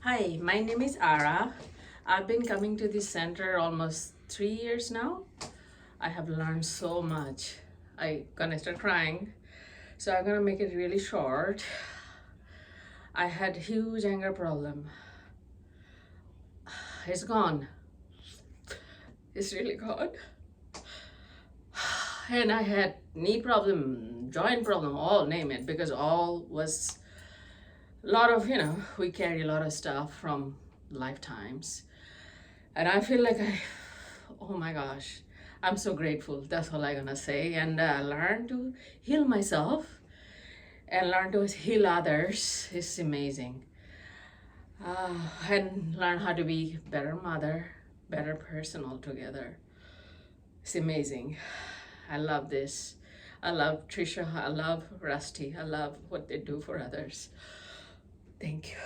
Hi, my name is Ara. I've been coming to this center almost 3 years now. I have learned so much. I gonna start crying, so I'm gonna make it really short. I had huge anger problem. It's gone. It's really gone. And I had knee problem, joint problem, all name it, because all was a lot of, we carry a lot of stuff from lifetimes. And I feel like oh my gosh, I'm so grateful. That's all I'm gonna say. And learn to heal myself and learn to heal others is amazing. And learn how to be better mother, better person altogether. It's amazing. I love this. I love Tricia. I love Rusty. I love what they do for others. Thank you.